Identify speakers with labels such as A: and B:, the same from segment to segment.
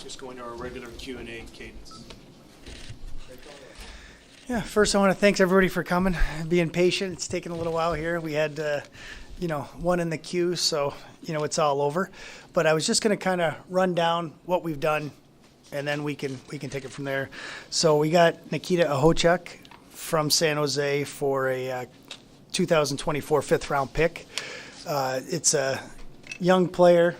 A: just going to our regular Q&A cadence.
B: Yeah, first I want to thank everybody for coming and being patient. It's taken a little while here. We had, one in the queue, so, it's all over. But I was just going to kind of run down what we've done, and then we can take it from there. So we got Nikita Ahochuk from San Jose for a 2024 fifth-round pick. It's a young player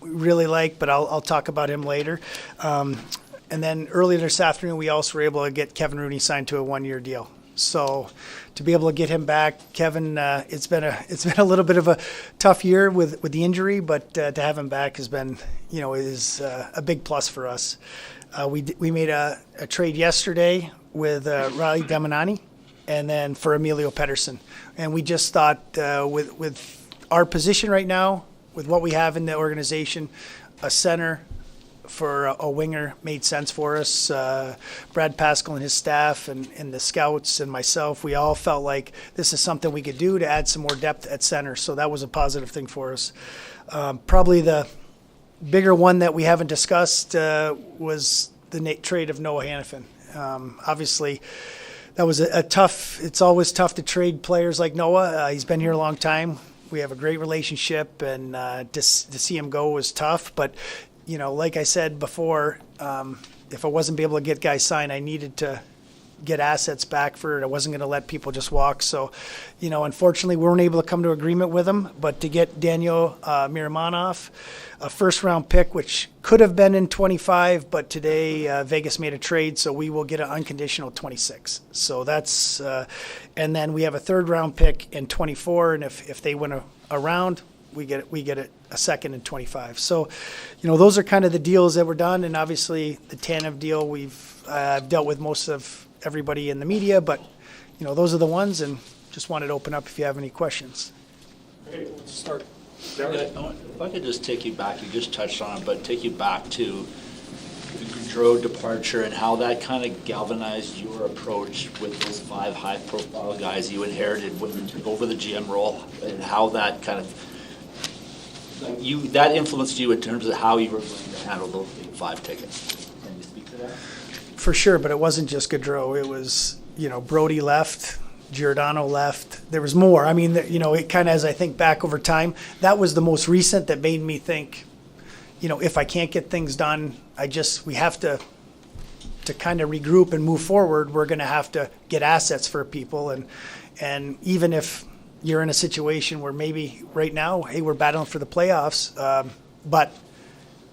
B: we really like, but I'll talk about him later. And then earlier this afternoon, we also were able to get Kevin Rooney signed to a one-year deal. So to be able to get him back, Kevin, it's been a little bit of a tough year with the injury, but to have him back has been, is a big plus for us. We made a trade yesterday with Riley Demonani, and then for Emilio Pettersson. And we just thought with our position right now, with what we have in the organization, a center for a winger made sense for us. Brad Pascal and his staff and the scouts and myself, we all felt like this is something we could do to add some more depth at center. So that was a positive thing for us. Probably the bigger one that we haven't discussed was the trade of Noah Hanifin. Obviously, that was a tough, it's always tough to trade players like Noah. He's been here a long time. We have a great relationship, and to see him go was tough. But like I said before, if I wasn't able to get guys signed, I needed to get assets back for it. I wasn't going to let people just walk. So, unfortunately, we weren't able to come to agreement with him. But to get Daniel Miramanov, a first-round pick, which could have been in 25, but today Vegas made a trade, so we will get an unconditional 26. So that's and then we have a third-round pick in 24, and if they win a round, we get a second in 25. So, those are kind of the deals that were done, and obviously the Tanev deal we've dealt with most of everybody in the media, but those are the ones, and just wanted to open up if you have any questions.
A: Okay, let's start.
C: If I could just take you back, you just touched on it, but take you back to the Gaudreau departure and how that kind of galvanized your approach with those 5 high-profile guys you inherited when you took over the GM role, and how that kind of that influenced you in terms of how you were going to handle those big 5 tickets. Can you speak to that?
B: For sure, but it wasn't just Gaudreau. It was, Brody left, Giordano left. There was more. I mean, it kind of, as I think back over time, that was the most recent that made me think, if I can't get things done, we have to kind of regroup and move forward. We're going to have to get assets for people. And even if you're in a situation where maybe right now, hey, we're battling for the playoffs, but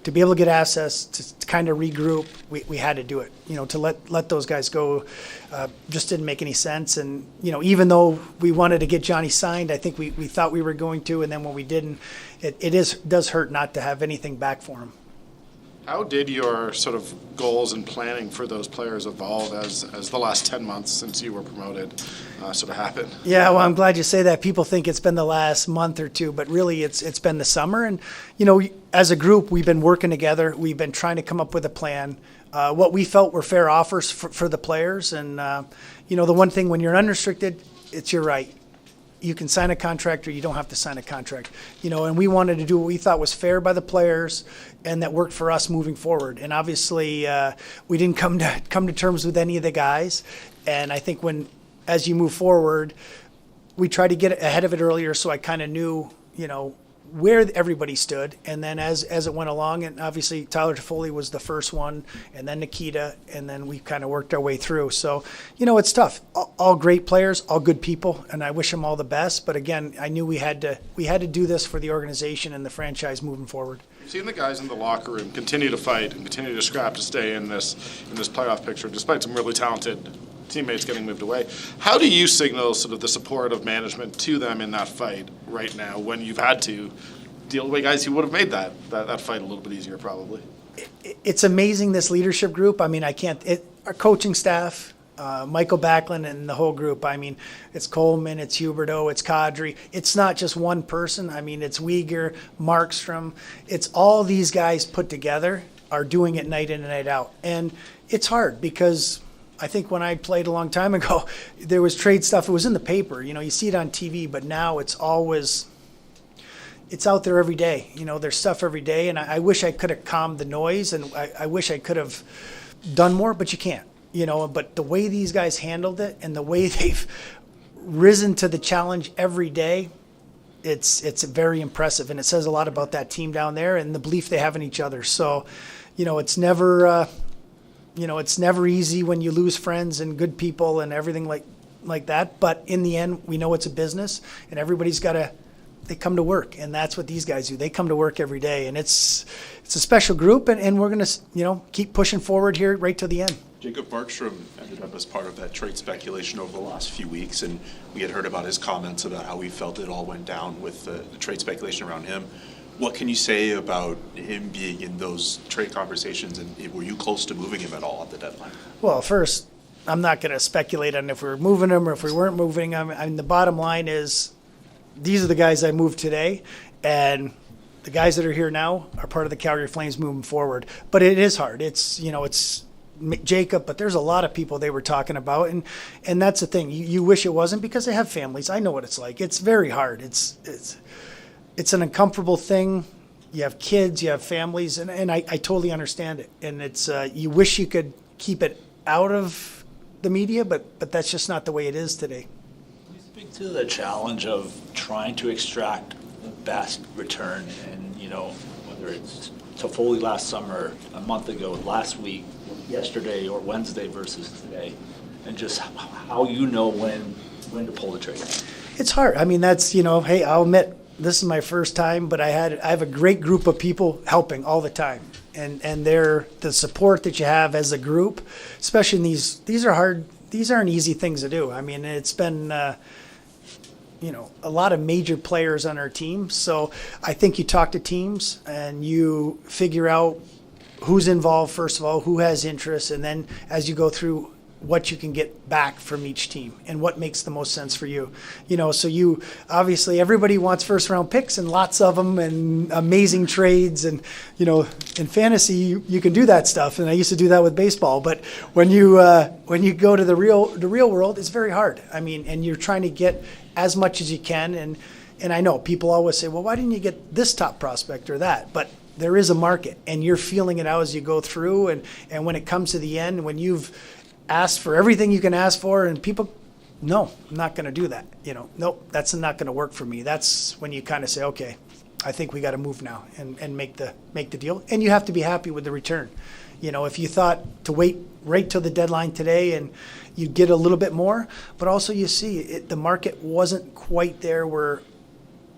B: to be able to get assets, to kind of regroup, we had to do it. To let those guys go just didn't make any sense. And, even though we wanted to get Johnny signed, I think we thought we were going to, and then when we didn't, it does hurt not to have anything back for him.
D: How did your sort of goals and planning for those players evolve as the last 10 months since you were promoted sort of happened?
B: Yeah, well, I'm glad you say that. People think it's been the last month or two, but really it's been the summer. And, as a group, we've been working together. We've been trying to come up with a plan, what we felt were fair offers for the players. And, the one thing when you're unrestricted, it's your right. You can sign a contract or you don't have to sign a contract, and we wanted to do what we thought was fair by the players and that worked for us moving forward. And obviously we didn't come to terms with any of the guys. And I think as you move forward, we tried to get ahead of it earlier. So I kind of knew, where everybody stood. And then as it went along, and obviously Tyler Toffoli was the first one, and then Nikita, and then we kind of worked our way through. So, it's tough. All great players, all good people, and I wish them all the best. But again, I knew we had to do this for the organization and the franchise moving forward.
D: You've seen the guys in the locker room continue to fight and continue to scrap to stay in this playoff picture, despite some really talented teammates getting moved away. How do you signal sort of the support of management to them in that fight right now when you've had to deal with guys who would have made that fight a little bit easier probably?
B: It's amazing, this leadership group. I mean, our coaching staff, Michael Backlund and the whole group. I mean, it's Coleman, it's Huberdeau, it's Kadri. It's not just one person. I mean, it's Weegar, Markstrom. It's all these guys put together are doing it night in and night out. And it's hard because I think when I played a long time ago, there was trade stuff. It was in the paper. You see it on TV, but now it's always, it's out there every day. There's stuff every day, and I wish I could have calmed the noise, and I wish I could have done more, but you can't. But the way these guys handled it and the way they've risen to the challenge every day, it's very impressive, and it says a lot about that team down there and the belief they have in each other. So, it's never, it's never easy when you lose friends and good people and everything like that. But in the end, we know it's a business, and everybody's they come to work, and that's what these guys do. They come to work every day, and it's a special group, and we're going to, keep pushing forward here right to the end.
E: Jacob Markstrom ended up as part of that trade speculation over the last few weeks, and we had heard about his comments about how he felt it all went down with the trade speculation around him. What can you say about him being in those trade conversations, and were you close to moving him at all at the deadline?
B: Well, first, I'm not going to speculate on if we were moving him or if we weren't moving him. I mean, the bottom line is these are the guys I moved today, and the guys that are here now are part of the Calgary Flames moving forward. But it is hard. It's Jacob, but there's a lot of people they were talking about, and that's the thing. You wish it wasn't, because they have families. I know what it's like. It's very hard. It's an uncomfortable thing. You have kids, you have families, and I totally understand it. And it's you wish you could keep it out of the media, but that's just not the way it is today.
C: You speak to the challenge of trying to extract the best return, and whether it's Toffoli last summer, a month ago, last week, yesterday, or Wednesday versus today, and just how when to pull the trigger.
B: It's hard. I mean, that's hey, I'll admit this is my first time, but I have a great group of people helping all the time, and they're the support that you have as a group, especially in these are hard. These aren't easy things to do. I mean, it's been a lot of major players on our team, so I think you talk to teams and you figure out who's involved, first of all, who has interest, and then as you go through what you can get back from each team and what makes the most sense for you. So you obviously, everybody wants first round picks and lots of them and amazing trades, and in fantasy you can do that stuff, and I used to do that with baseball, but when you go to the real world, it's very hard. I mean, and you're trying to get as much as you can, and I know people always say, well, why didn't you get this top prospect or that? But there is a market, and you're feeling it out as you go through, and when it comes to the end, when you've asked for everything you can ask for, and people, no, I'm not going to do that. Nope, that's not going to work for me. That's when you kind of say, okay, I think we got to move now and make the deal. And you have to be happy with the return. If you thought to wait right till the deadline today and you'd get a little bit more, but also you see the market wasn't quite there where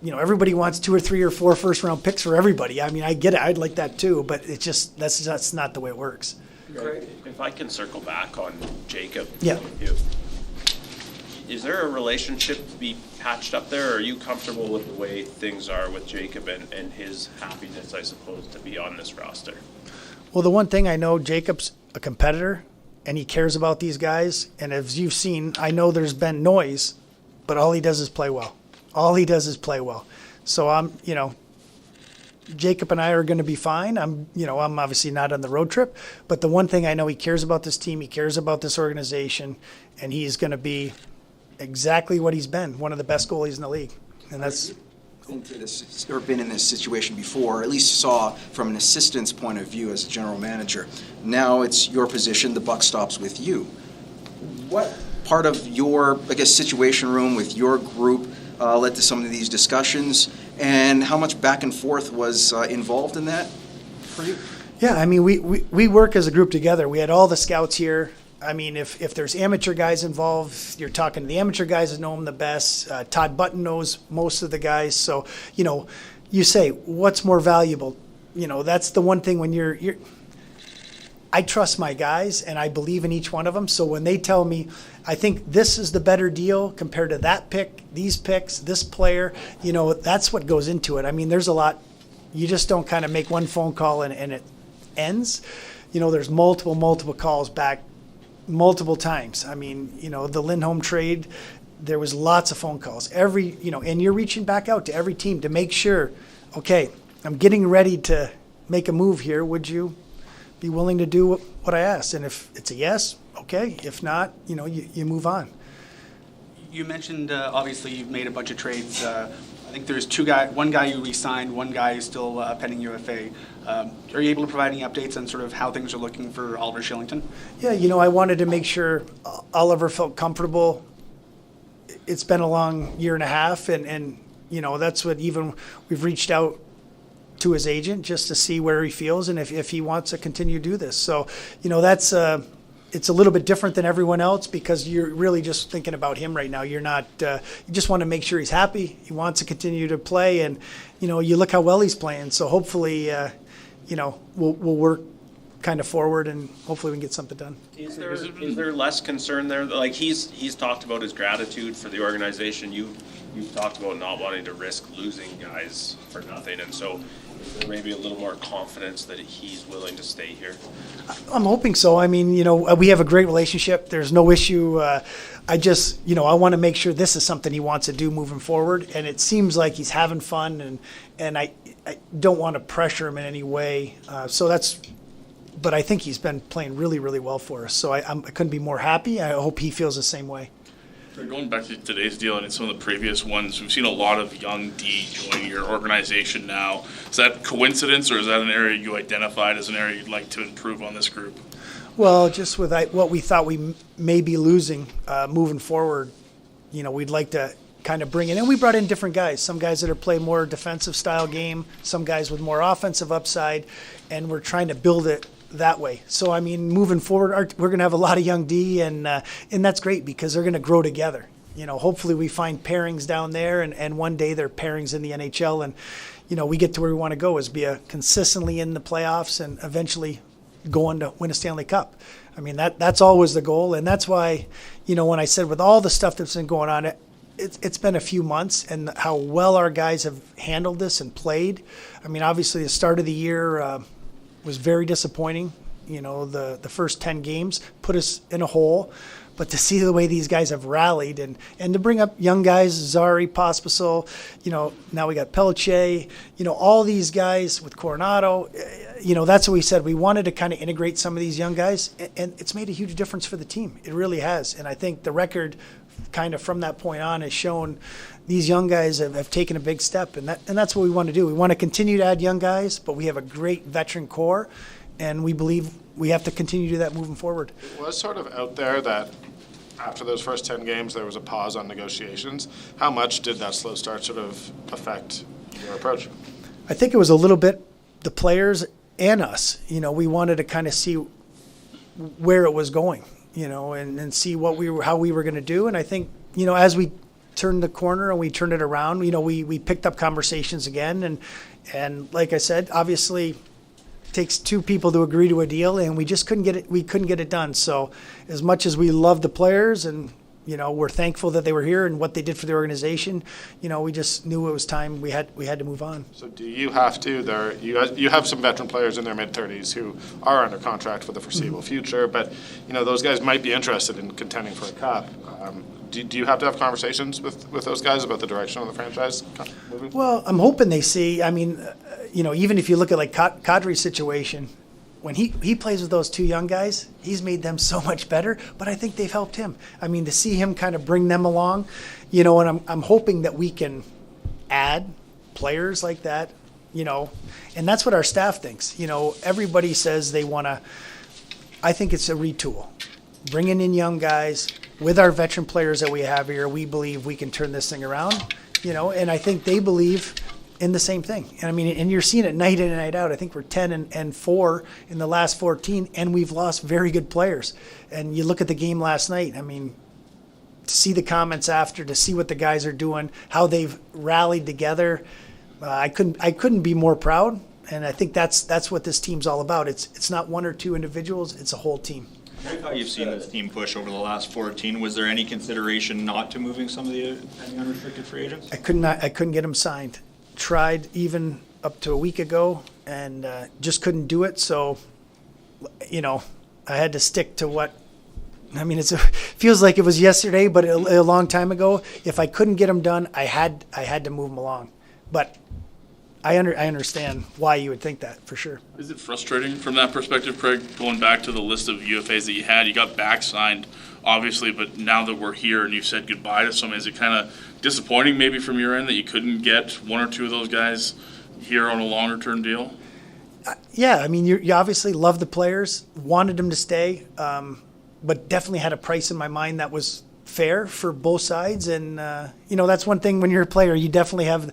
B: everybody wants 2 or 3 or 4 first round picks for everybody. I mean, I get it. I'd like that too, but it's just that's not the way it works.
F: If I can circle back on Jacob.
B: Yeah.
F: Is there a relationship to be patched up there, or are you comfortable with the way things are with Jacob and his happiness, I suppose, to be on this roster?
B: Well, the one thing I know, Jacob's a competitor, and he cares about these guys. And as you've seen, I know there's been noise, but all he does is play well. All he does is play well. So Jacob and I are going to be fine. I'm obviously not on the road trip, but the one thing I know, he cares about this team, he cares about this organization, and he's going to be exactly what he's been, one of the best goalies in the league. And that's
G: been in this situation before, or at least saw from an assistant's point of view as a general manager. Now it's your position, the buck stops with you. What part of your, situation room with your group led to some of these discussions, and how much back and forth was involved in that for you?
B: Yeah, I mean, we work as a group together. We had all the scouts here. I mean, if there's amateur guys involved, you're talking to the amateur guys that know them the best. Todd Button knows most of the guys. So, you say, what's more valuable? That's the one thing when you're I trust my guys, and I believe in each one of them. So when they tell me, I think this is the better deal compared to that pick, these picks, this player, that's what goes into it. I mean, there's a lot. You just don't kind of make one phone call and it ends. There's multiple calls back multiple times. I mean, the Lindholm trade, there was lots of phone calls. And you're reaching back out to every team to make sure, okay, I'm getting ready to make a move here. Would you be willing to do what I asked? And if it's a yes, okay. If not, you move on.
H: You mentioned, obviously, you've made a bunch of trades I think there's one guy you re-signed, one guy is still pending UFA. Are you able to provide any updates on sort of how things are looking for Oliver Kylington?
B: Yeah, I wanted to make sure Oliver felt comfortable. It's been a long year and a half, and that's what even we've reached out to his agent just to see where he feels and if he wants to continue to do this. So, that's it's a little bit different than everyone else because you're really just thinking about him right now. You're not, you just want to make sure he's happy. He wants to continue to play, and, you look how well he's playing. So hopefully, we'll work kind of forward and hopefully we can get something done.
F: Is there less concern there? Like he's talked about his gratitude for the organization. You've talked about not wanting to risk losing guys for nothing, and so is there maybe a little more confidence that he's willing to stay here?
B: I'm hoping so. I mean, we have a great relationship. There's no issue. I just, I want to make sure this is something he wants to do moving forward. And it seems like he's having fun, and I don't want to pressure him in any way. But I think he's been playing really, really well for us. So I couldn't be more happy. I hope he feels the same way.
I: Going back to today's deal and some of the previous ones, we've seen a lot of young D join your organization now. Is that coincidence, or is that an area you identified as an area you'd like to improve on this group?
B: Well, just with what we thought we may be losing moving forward, we'd like to kind of bring in. And we brought in different guys. Some guys that are playing more defensive style game, some guys with more offensive upside, and we're trying to build it that way. So, I mean, moving forward, we're going to have a lot of young D, and that's great because they're going to grow together. Hopefully we find pairings down there, and one day they're pairings in the NHL, and, we get to where we want to go is be consistently in the playoffs and eventually going to win a Stanley Cup. I mean, that's always the goal, and that's why, when I said with all the stuff that's been going on, it's been a few months, and how well our guys have handled this and played. I mean, obviously the start of the year was very disappointing. The first 10 games put us in a hole. But to see the way these guys have rallied and to bring up young guys, Zari, Pospisil, now we got Pelletier, all these guys with Coronado, that's what we said. We wanted to kind of integrate some of these young guys, and it's made a huge difference for the team. It really has. And I think the record kind of from that point on has shown these young guys have taken a big step, and that's what we want to do. We want to continue to add young guys, but we have a great veteran core, and we believe we have to continue to do that moving forward.
D: It was sort of out there that after those first 10 games, there was a pause on negotiations. How much did that slow start sort of affect your approach?
B: I think it was a little bit the players and us. We wanted to kind of see where it was going, and see how we were going to do. And I think, as we turned the corner and we turned it around, we picked up conversations again. And like I said, obviously it takes two people to agree to a deal, and we just couldn't get it done. So as much as we love the players and, we're thankful that they were here and what they did for the organization, we just knew it was time. We had to move on.
D: So do you have to, you have some veteran players in their mid-30s who are under contract for the foreseeable future, but, those guys might be interested in contending for a cup. Do you have to have conversations with those guys about the direction of the franchise moving?
B: Well, I'm hoping they see. I mean, even if you look at like Kadri's situation, when he plays with those two young guys, he's made them so much better. But I think they've helped him. I mean, to see him kind of bring them along, and I'm hoping that we can add players like that, and that's what our staff thinks. Everybody says they want to. I think it's a retool, bringing in young guys. With our veteran players that we have here, we believe we can turn this thing around, and I think they believe in the same thing. And I mean, and you're seeing it night in and night out. I think we're 10-4 in the last 14, and we've lost very good players. And you look at the game last night, I mean, to see the comments after, to see what the guys are doing, how they've rallied together, I couldn't be more proud. And I think that's what this team's all about. It's not one or two individuals, it's a whole team.
J: How you've seen this team push over the last 14. Was there any consideration not to moving some of the unrestricted free agents?
B: I couldn't get them signed. Tried even up to a week ago and just couldn't do it. So, I had to stick to what. I mean, it feels like it was yesterday, but a long time ago. If I couldn't get them done, I had to move them along. But I understand why you would think that, for sure.
I: Is it frustrating from that perspective, Craig, going back to the list of UFAs that you had? You got back signed obviously, but now that we're here and you've said goodbye to some, is it kind of disappointing maybe from your end that you couldn't get one or two of those guys here on a longer term deal?
B: Yeah, I mean, you obviously love the players, wanted them to stay, but definitely had a price in my mind that was fair for both sides. And, that's one thing when you're a player, you definitely have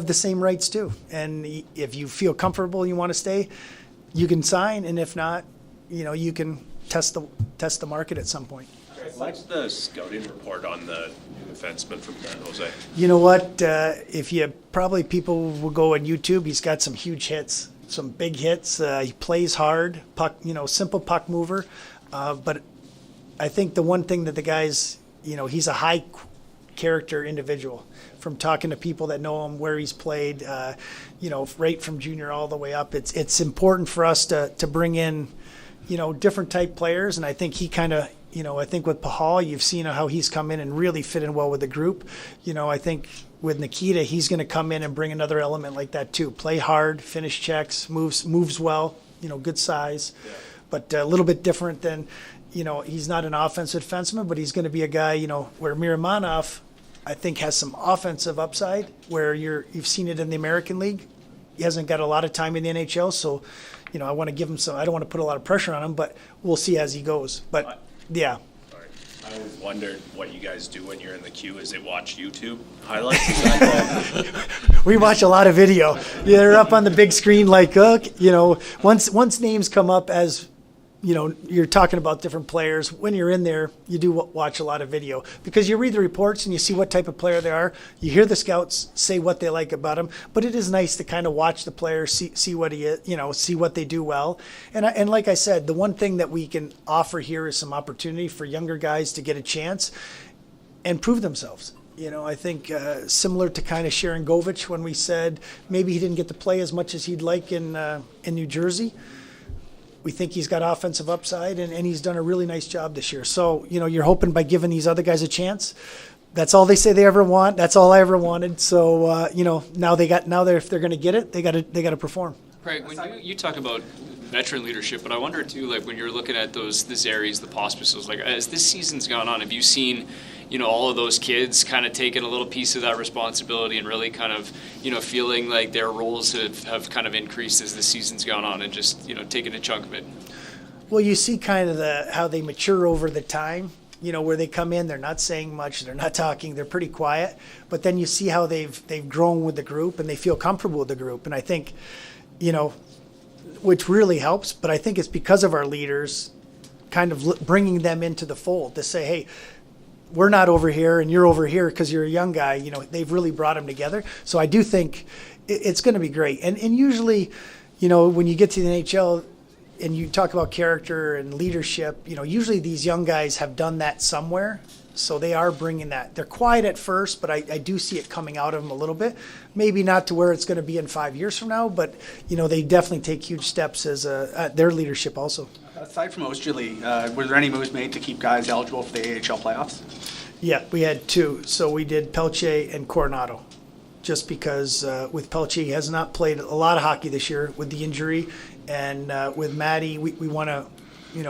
B: the same rights too. And if you feel comfortable, you want to stay, you can sign. And if not, you can test the market at some point.
F: What's the scouting report on the new defenseman from San Jose?
B: You know what? People will go on YouTube. He's got some huge hits, some big hits. He plays hard, puck, simple puck mover. But I think the one thing that the guy's, he's a high character individual. From talking to people that know him, where he's played, right from junior all the way up. It's important for us to bring in, different type players, and I think he kind of. I think with Pahal, you've seen how he's come in and really fit in well with the group. I think with Nikita, he's going to come in and bring another element like that too. Play hard, finish checks, moves well, good size, but a little bit different than, he's not an offensive defenseman, but he's going to be a guy, where Miramanov, I think, has some offensive upside where you've seen it in the American League. He hasn't got a lot of time in the NHL, so, I want to give him some, I don't want to put a lot of pressure on him, but we'll see as he goes. But yeah.
F: I always wondered what you guys do when you're in the queue. Is it watch YouTube highlights? Is that
B: We watch a lot of video. They're up on the big screen like, once names come up as, you're talking about different players. When you're in there, you do watch a lot of video because you read the reports and you see what type of player they are. You hear the scouts say what they like about him, but it is nice to kind of watch the player, see what he is, see what they do well. And like I said, the one thing that we can offer here is some opportunity for younger guys to get a chance and prove themselves. I think similar to kind of Sharon Govich when we said maybe he didn't get to play as much as he'd like in New Jersey. We think he's got offensive upside, and he's done a really nice job this year. So, you're hoping by giving these other guys a chance. That's all they say they ever want. That's all I ever wanted. So, now if they're going to get it, they got to perform.
K: Right. When you talk about veteran leadership, but I wonder too, like when you're looking at this areas, the hospitals, like as this season's gone on, have you seen, all of those kids kind of taking a little piece of that responsibility and really kind of, feeling like their roles have kind of increased as the season's gone on and just, taking a chunk of it?
B: Well, you see kind of how they mature over the time, where they come in, they're not saying much, they're not talking, they're pretty quiet, but then you see how they've grown with the group and they feel comfortable with the group. And I think, which really helps, but I think it's because of our leaders kind of bringing them into the fold to say, hey, we're not over here and you're over here because you're a young guy. They've really brought them together. So I do think it's going to be great. And usually, when you get to the NHL and you talk about character and leadership, usually these young guys have done that somewhere. So they are bringing that. They're quiet at first, but I do see it coming out of them a little bit. Maybe not to where it's going to be in 5 years from now, but, they definitely take huge steps as their leadership also.
H: Aside from Oshili, were there any moves made to keep guys eligible for the AHL playoffs?
B: Yeah, we had two. So we did Pelche and Coronado, just because with Pelche, he has not played a lot of hockey this year with the injury. And with Matty, we want to,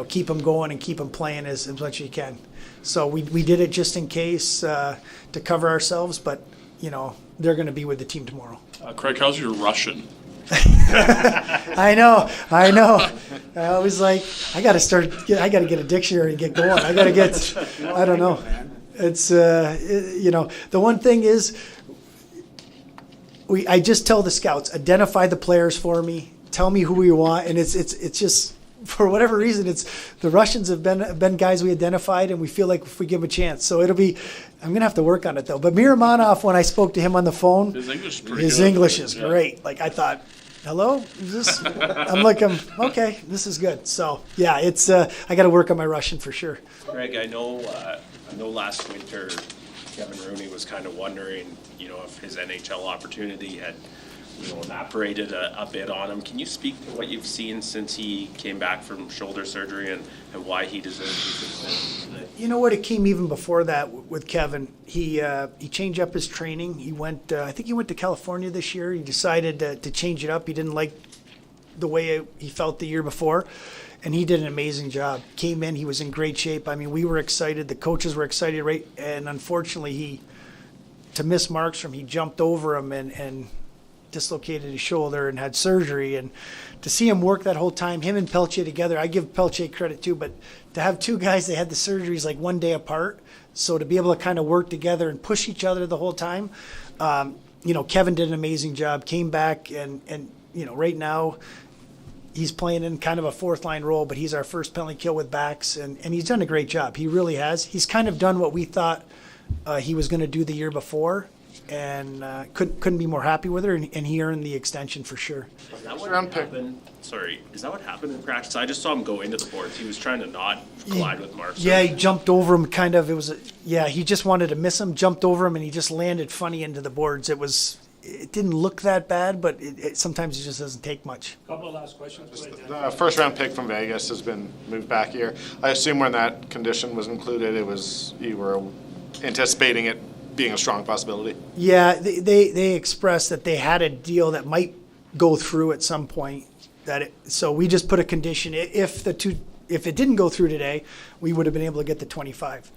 B: keep him going and keep him playing as much as you can. So we did it just in case to cover ourselves, but, they're going to be with the team tomorrow.
I: Craig, how's your Russian?
B: I know. I was like, I got to get a dictionary and get going. I don't know. It's, the one thing is, I just tell the scouts, identify the players for me, tell me who we want, and it's just, for whatever reason, it's the Russians have been guys we identified, and we feel like if we give them a chance. So I'm going to have to work on it, though. But Miramanov, when I spoke to him on the phone,
I: His English is pretty
B: his
I: good.
B: English is great. Like, I thought, hello? Is this? Okay, this is good. So, yeah, it's I got to work on my Russian for sure.
F: Greg, I know last winter Kevin Rooney was kind of wondering, if his NHL opportunity had, evaporated a bit on him. Can you speak to what you've seen since he came back from shoulder surgery and why he deserves the success today?
B: You know what? It came even before that with Kevin. He changed up his training. He went. I think he went to California this year. He decided to change it up. He didn't like the way he felt the year before. And he did an amazing job. Came in, he was in great shape. I mean, we were excited. The coaches were excited, right? And unfortunately, to miss Markstrom, he jumped over him and dislocated his shoulder and had surgery. And to see him work that whole time, him and Pelche together, I give Pelche credit too, but to have two guys that had the surgeries like one day apart, so to be able to kind of work together and push each other the whole time, Kevin did an amazing job, came back, and right now he's playing in kind of a fourth line role, but he's our first penalty kill with backs, and he's done a great job. He really has. He's kind of done what we thought he was going to do the year before, and couldn't be more happy with her, and he earned the extension for sure.
F: Is that what happened? Sorry, is that what happened in practice? I just saw him go into the boards. He was trying to not collide with Markstrom.
B: Yeah, he jumped over him kind of. He just wanted to miss him, jumped over him, and he just landed funny into the boards. It didn't look that bad, but sometimes it just doesn't take much.
A: Couple of last questions.
D: The first round pick from Vegas has been moved back here. I assume when that condition was included, you were anticipating it being a strong possibility.
B: Yeah, they expressed that they had a deal that might go through at some point. So we just put a condition. If it didn't go through today, we would have been able to get the 25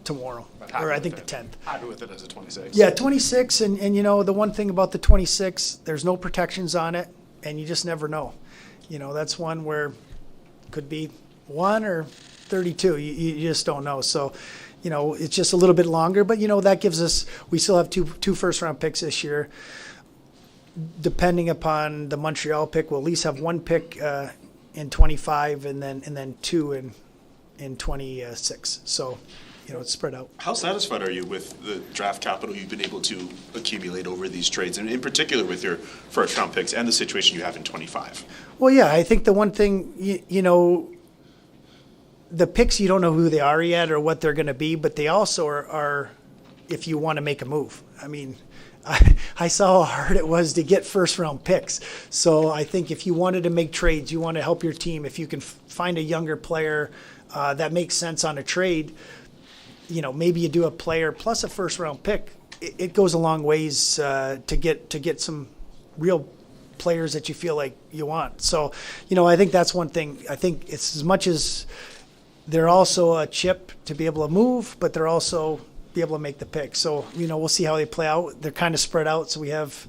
B: tomorrow, or I think the 10th.
D: Happy with it as a 26.
B: Yeah, 26, and the one thing about the 26, there's no protections on it, and you just never know. That's one where it could be 1 or 32. You just don't know. So, it's just a little bit longer, but that gives us. We still have two first-round picks this year. Depending upon the Montreal pick, we'll at least have one pick in 25, and then two in 26. So. It's spread out.
E: How satisfied are you with the draft capital you've been able to accumulate over these trades, and in particular with your first-round picks and the situation you have in 25?
B: Well, yeah, I think the one thing, the picks, you don't know who they are yet or what they're going to be, but they also are if you want to make a move. I mean, I saw how hard it was to get first-round picks. So I think if you wanted to make trades, you want to help your team, if you can find a younger player that makes sense on a trade, maybe you do a player plus a first-round pick. It goes a long ways to get some real players that you feel like you want. So, I think that's one thing. I think it's as much as they're also a chip to be able to move, but they're also be able to make the pick. So, we'll see how they play out. They're kind of spread out, so we have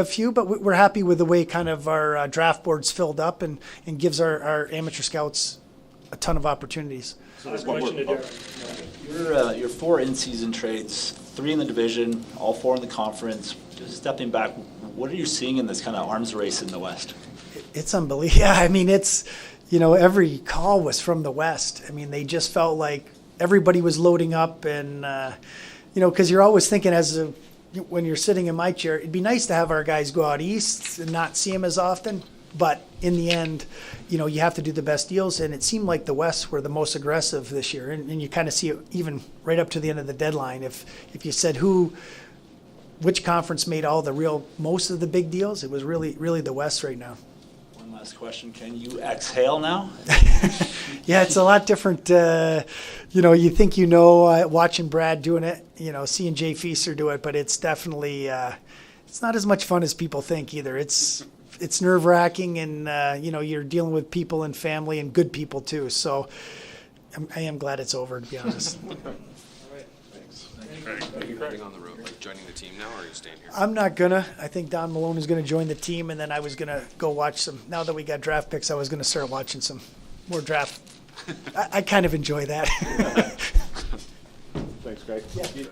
B: few, but we're happy with the way kind of our draft board's filled up and gives our amateur scouts a ton of opportunities.
A: Last question to Darren.
C: Your 4 in-season trades, 3 in the division, all 4 in the conference. Just stepping back, what are you seeing in this kind of arms race in the West?
B: It's unbelievable. Yeah, I mean, it's, every call was from the West. I mean, they just felt like everybody was loading up and, because you're always thinking when you're sitting in my chair, it'd be nice to have our guys go out east and not see them as often. But in the end, you have to do the best deals, and it seemed like the West were the most aggressive this year, and you kind of see it even right up to the end of the deadline. If you said which conference made most of the big deals, it was really the West right now.
C: One last question: can you exhale now?
B: Yeah, it's a lot different. You think watching Brad doing it, seeing Jay Feaster do it, but it's definitely it's not as much fun as people think either. It's nerve-wracking, and you're dealing with people and family and good people too. So I am glad it's over, to be honest.
L: All right, thanks. Are you heading on the road, like joining the team now, or are you staying here?
B: I'm not gonna. I think Don Malone is gonna join the team, and then I was gonna go watch some. Now that we got draft picks, I was gonna start watching some more draft. I kind of enjoy that.
D: Thanks, Greg.
B: Yeah.